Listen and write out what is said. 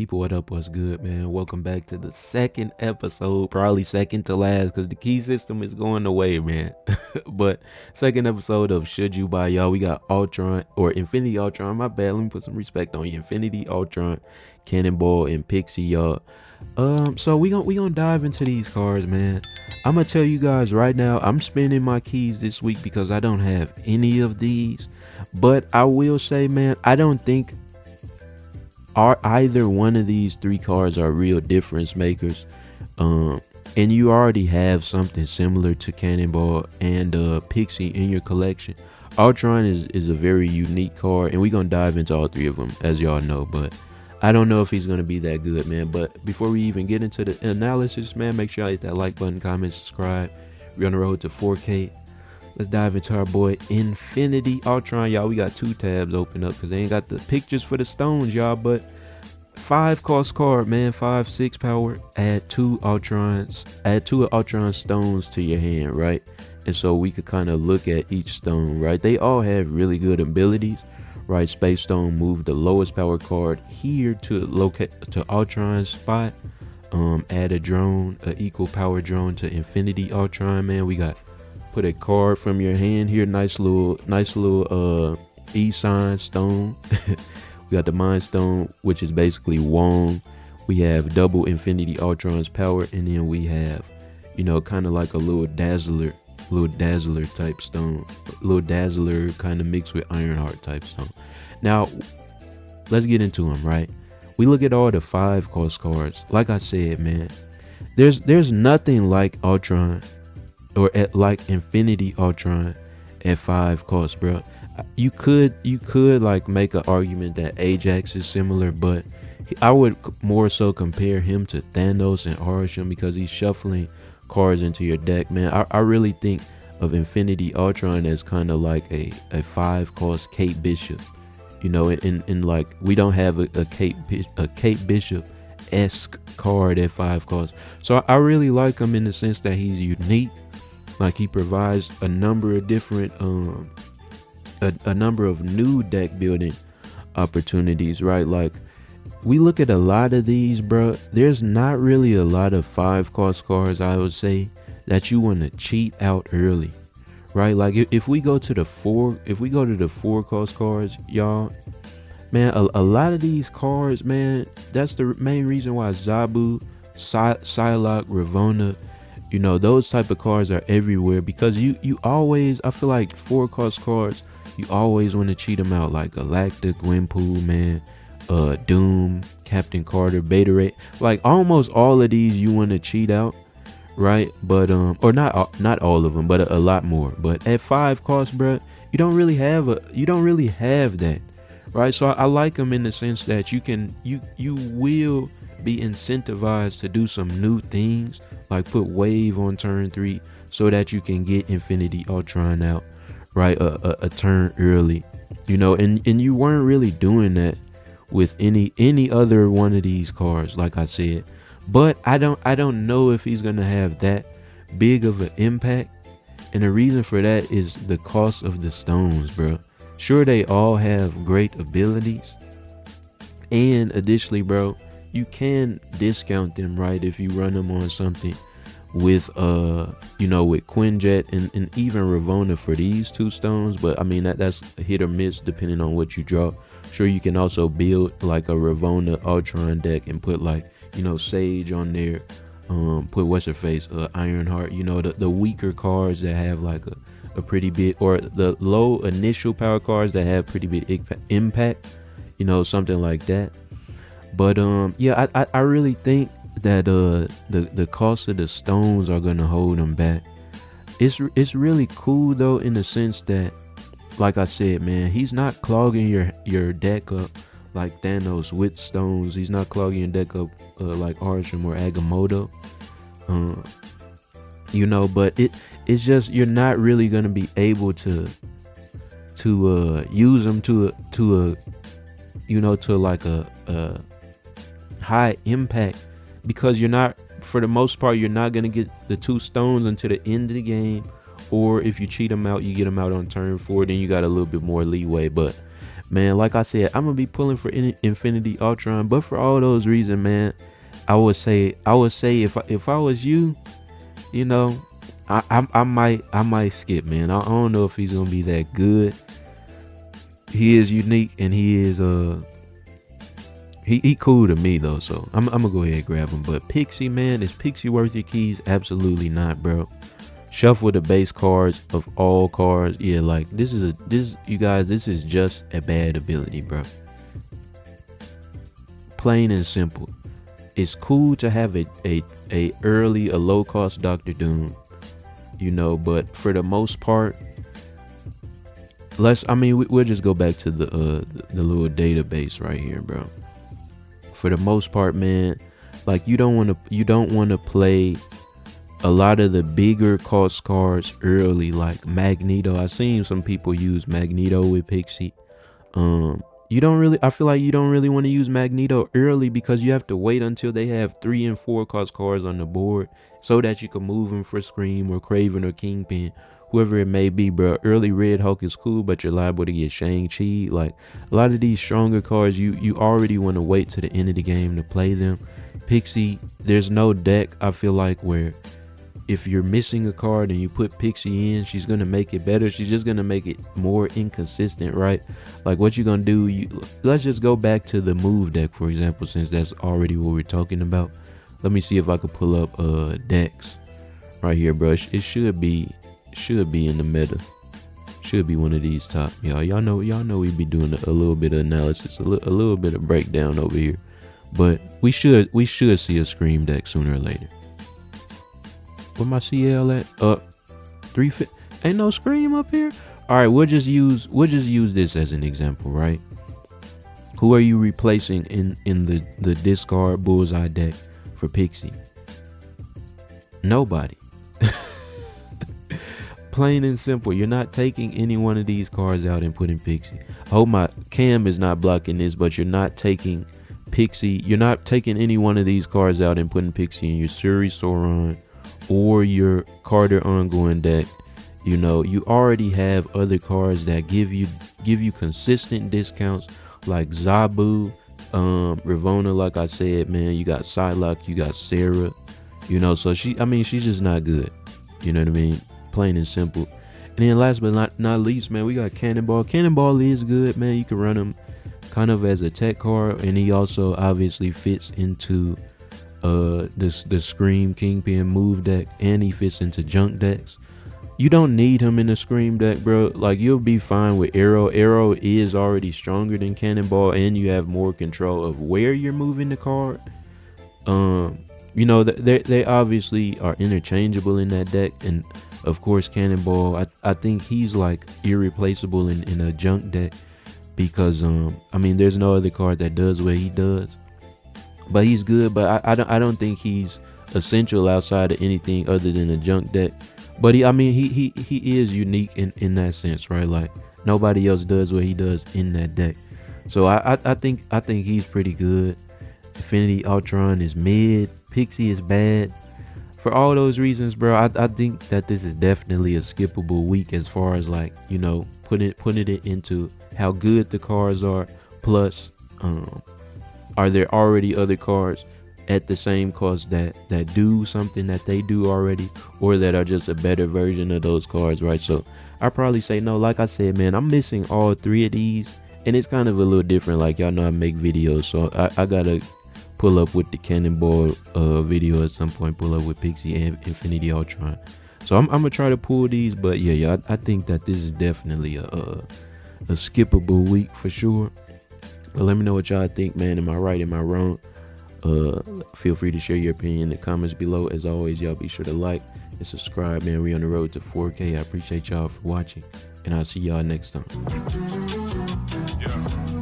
People, what up? What's good, man? Welcome back to the second episode, probably second to last, because the key system is going away, man. But second episode of Should You Buy, y'all. We got Ultron or Infinity Ultron. My bad. Let me put some respect on you. Infinity Ultron, Cannonball, and Pixie, y'all. So we gonna dive into these cards, man. I'm gonna tell you guys right now. I'm spending my keys this week because I don't have any of these. But I will say, man, I don't think either one of these three cards are real difference makers. And you already have something similar to Cannonball and Pixie in your collection. Ultron is a very unique card, and we're gonna dive into all three of them, as y'all know. But I don't know if he's gonna be that good, man. But before we even get into the analysis, man, make sure y'all hit that like button, comment, subscribe. We're on the road to 4K. Let's dive into our boy Infinity Ultron, y'all. We got two tabs open up because they ain't got the pictures for the stones, y'all. But 5 cost card, man. 5-6 power. Add two Ultrons. Add two Ultron stones to your hand, right? And so we could kind of look at each stone, right? They all have really good abilities, right? Space Stone move the lowest power card here to locate to Ultron's spot. Add a drone, a equal power drone to Infinity Ultron, man. We got put a card from your hand here. Nice little E-sign stone. We got the Mind Stone, which is basically Wong. We have double Infinity Ultron's power, and then we have, kind of like a little dazzler type stone. A little dazzler kind of mixed with Ironheart type stone. Now, let's get into them, right? We look at all the 5 cost cards. Like I said, man, there's nothing like Ultron or like Infinity Ultron at 5 cost, bro. You could like make an argument that Ajax is similar, but I would more so compare him to Thanos and Arsham because he's shuffling cards into your deck, man. I really think of Ultron as kind of like a 5 cost Kate Bishop, in like we don't have a Kate Bishop esque card at 5 cost. So I really like him in the sense that he's unique. Like he provides a number of different a number of new deck building opportunities, right? Like we look at a lot of these, bro. There's not really a lot of 5 cost cards, I would say, that you want to cheat out early, right? Like if we go to the 4 cost cards, y'all, man, a lot of these cards, man, that's the main reason why Zabu, Psylocke, Ravonna, those type of cards are everywhere because you always, I feel like 4 cost cards, you always want to cheat them out, like Galactic, Winpool, man, Doom, Captain Carter, Beta Ray. Like almost all of these you want to cheat out, right? But or not all of them, but a lot more. But at 5 cost, bro, you don't really have that, right? So I like them in the sense that you will be incentivized to do some new things, like put wave on turn 3 so that you can get Infinity Ultron out, right? A turn early, and you weren't really doing that with any other one of these cards, like I said. But I don't know if he's gonna have that big of an impact, and the reason for that is the cost of the stones, bro. Sure, they all have great abilities, and additionally, bro, you can discount them, right, if you run them on something with with Quinjet and even Ravonna for these 2 stones. But I mean that's a hit or miss depending on what you draw. Sure, you can also build like a Ravonna Ultron deck and put like Sage on there, put what's her face, Ironheart, the weaker cards that have like a pretty big, or the low initial power cards that have pretty big impact, something like that. But yeah, I really think that the cost of the stones are gonna hold them back. It's really cool though, in the sense that, like I said, man, he's not clogging your deck up like Thanos with stones. He's not clogging your deck up like Arsham or Agamotto. But it's just you're not really gonna be able to use them to like a high impact, because for the most part you're not going to get the 2 stones until the end of the game, or if you cheat them out, you get them out on turn 4, then you got a little bit more leeway. But man, like I said, I'm gonna be pulling for Infinity Ultron, but for all those reasons, man, I would say if I was you, you know, I might skip, man. I don't know if he's gonna be that good. He is unique, and he cool to me though, so I'm gonna go ahead and grab him. But Pixie, man, is Pixie worth your keys? Absolutely not, bro. Shuffle the base cards of all cards. Yeah, like this you guys, this is just a bad ability, bro. Plain and simple. It's cool to have a low cost Doctor Doom, you know, but for the most part, we'll just go back to the little database right here, bro. For the most part, man, like you don't want to play a lot of the bigger cost cards early, like Magneto. I seen some people use Magneto with Pixie. I feel like you don't really want to use Magneto early because you have to wait until they have 3 and 4 cost cards on the board so that you can move them for Scream or Craven or Kingpin, whoever it may be, bro. Early Red Hulk is cool, but you're liable to get Shang-Chi. Like a lot of these stronger cards, you already want to wait to the end of the game to play them. Pixie, there's no deck, I feel like, where if you're missing a card and you put Pixie in, she's gonna make it better. She's just gonna make it more inconsistent, right? Like what you're gonna do, let's just go back to the move deck, for example, since that's already what we're talking about. Let me see if I could pull up decks right here, bro. It should be in the meta. Should be one of these top. Y'all know we be doing a little bit of analysis, a little bit of breakdown over here. But we should see a Scream deck sooner or later. Where my CL at? 350. Ain't no Scream up here. All right, we'll just use this as an example, right? Who are you replacing in the discard bullseye deck for Pixie? Nobody. Plain and simple. You're not taking any one of these cards out and putting Pixie. I hope my cam is not blocking this, but you're not taking Pixie. You're not taking any one of these cards out and putting Pixie in your Suri Sauron or your Carter ongoing deck. You know, you already have other cards that give you consistent discounts, like Zabu, Ravonna. Like I said, man, you got Psylocke, you got Sarah. You know, so she's just not good. You know what I mean? Plain and simple. And then last but not least, man, we got Cannonball. Cannonball is good, man. You can run him kind of as a tech card, and he also obviously fits into the Scream Kingpin move deck, and he fits into junk decks. You don't need him in the Scream deck, bro. Like, you'll be fine with Arrow. Arrow is already stronger than Cannonball, and you have more control of where you're moving the card. You know, they obviously are interchangeable in that deck, and of course Cannonball, I think he's like irreplaceable in a junk deck because there's no other card that does what he does. But he's good, but I don't think he's essential outside of anything other than a junk deck. But he is unique in that sense, right? Like nobody else does what he does in that deck. So I think he's pretty good. Infinity Ultron is mid. Pixie is bad. For all those reasons, bro, I think that this is definitely a skippable week as far as, like, you know, putting it into how good the cards are. Plus, are there already other cards at the same cost that do something that they do already, or that are just a better version of those cards, right? So I probably say no. Like I said, man, I'm missing all 3 of these, and it's kind of a little different. Like, y'all know I make videos, so I gotta pull up with the Cannonball video at some point, pull up with Pixie and Infinity Ultron. So I'm gonna try to pull these, but yeah, I think that this is definitely a skippable week for sure. But let me know what y'all think, man. Am I right? Am I wrong? Feel free to share your opinion in the comments below. As always, y'all be sure to like and subscribe, man. We on the road to 4K. I appreciate y'all for watching, and I'll see y'all next time. Yeah.